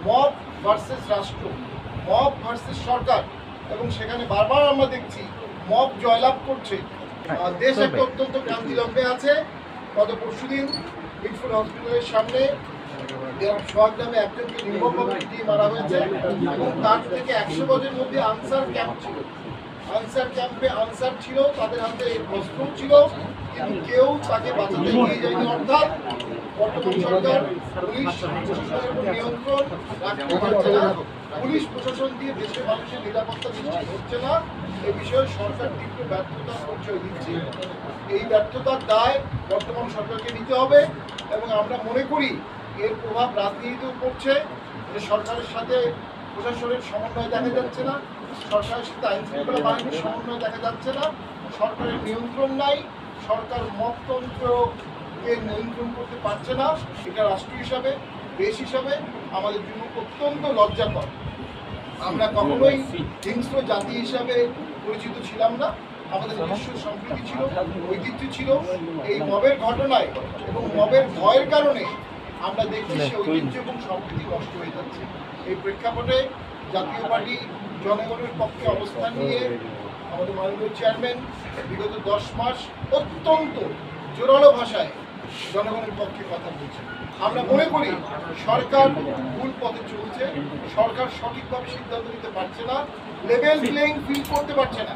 Mob versus রাষ্ট্র, mob versus সরকার, এবং সেখানে বারবার আমরা দেখছি মব জয়লাভ করছে। দেশ একটা অত্যন্ত ক্রান্তি লগ্নে আছে। গত পরশুদিন মিটফুড হসপিটালের সামনে সোহাগ নামে একজনকে নির্মমভাবে পিটিয়ে মারা হয়েছে এবং তার থেকে 100 গজের মধ্যে আনসার ক্যাম্প ছিল। আনসার ক্যাম্পে আনসার ছিল, তাদের হাতে অস্ত্র ছিল, কিন্তু কেউ তাকে বাঁচাতে এগিয়ে যায়নি। অর্থাৎ বর্তমান সরকার পুলিশ প্রশাসনের উপর নিয়ন্ত্রণ রাখতে পারছে না, পুলিশ প্রশাসন দিয়ে দেশের মানুষের নিরাপত্তা নিশ্চিত হচ্ছে না। এ বিষয়ে সরকার তীব্র ব্যর্থতার পরিচয় দিচ্ছে। এই ব্যর্থতার দায় বর্তমান সরকারকে নিতে হবে এবং আমরা মনে করি এর প্রভাব রাজনীতিতেও পড়ছে। সরকারের সাথে প্রশাসনের সমন্বয় দেখা যাচ্ছে না, সরকারের সাথে আইন শৃঙ্খলা বাহিনীর সমন্বয় দেখা যাচ্ছে না, সরকারের নিয়ন্ত্রণ নাই, সরকার মততন্ত্রকে নিয়ন্ত্রণ করতে পারছে না। এটা রাষ্ট্র হিসাবে, দেশ হিসাবে আমাদের জন্য অত্যন্ত লজ্জাকর। আমরা কখনোই হিংস্র জাতি হিসাবে পরিচিত ছিলাম না, আমাদের নিজস্ব সম্প্রীতি ছিল, ঐতিহ্য ছিল। এই মবের ঘটনায় এবং মবের ভয়ের কারণে আমরা দেখছি সে ঐতিহ্য এবং সম্প্রীতি নষ্ট হয়ে যাচ্ছে। এই প্রেক্ষাপটে জাতীয় পার্টি জনগণের পক্ষে অবস্থান নিয়ে আমাদের মাননীয় চেয়ারম্যান বিগত 10 মাস অত্যন্ত জোরালো ভাষায় জনগণের পক্ষে কথা বলছে। আমরা মনে করি সরকার ভুল পথে চলছে, সরকার সঠিকভাবে সিদ্ধান্ত নিতে পারছে না, লেভেল প্লেইং ফিল্ড করতে পারছে না।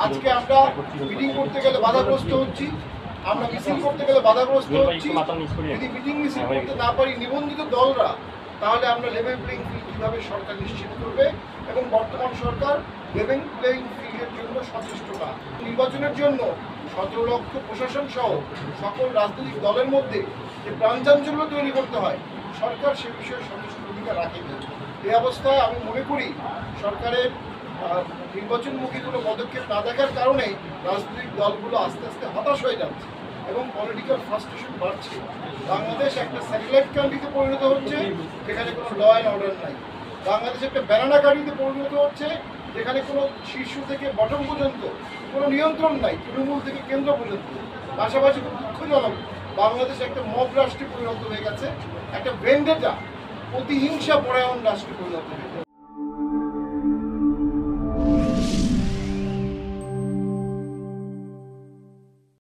আজকে আমরা মিটিং করতে গেলে বাধাগ্রস্ত হচ্ছি, আমরা মিছিল করতে গেলে বাধাগ্রস্ত হচ্ছি। যদি মিটিং মিছিল করতে না পারি নিবন্ধিত দলরা, তাহলে আমরা লেভেল প্লেইং ফিল্ড কীভাবে সরকার নিশ্চিত করবে? এবং বর্তমান সরকার লেভেল প্লেইং ফিল্ডের জন্য সচেষ্ট না। নির্বাচনের জন্য 17 লক্ষ প্রশাসন সহ সকল রাজনৈতিক দলের মধ্যে যে প্রাণচাঞ্চল্য তৈরি করতে হয়, সরকার সে বিষয়ে সচেষ্ট ভূমিকা রাখেনি। এই অবস্থায় আমি মনে করি সরকারের নির্বাচনমুখী কোনো পদক্ষেপ না দেখার কারণে রাজনৈতিক দলগুলো আস্তে আস্তে হতাশ হয়ে যাচ্ছে এবং পলিটিক্যাল ফ্রাস্ট্রেশন বাড়ছে। বাংলাদেশ একটা স্যাটেলাইট কান্ট্রিতে পরিণত হচ্ছে, যেখানে কোনো ল অ্যান্ড অর্ডার নাই। বাংলাদেশ একটা ব্যানানা কান্ট্রিতে পরিণত হচ্ছে, যেখানে কোনো শীর্ষ থেকে বটম পর্যন্ত কোনো নিয়ন্ত্রণ নাই, তৃণমূল থেকে কেন্দ্র পর্যন্ত। পাশাপাশি খুব দুঃখজনক, বাংলাদেশ একটা মব রাষ্ট্রে পরিণত হয়ে গেছে, একটা ভেন্ডেটা প্রতিহিংসা পরায়ণ রাষ্ট্রে পরিণত হয়ে গেছে।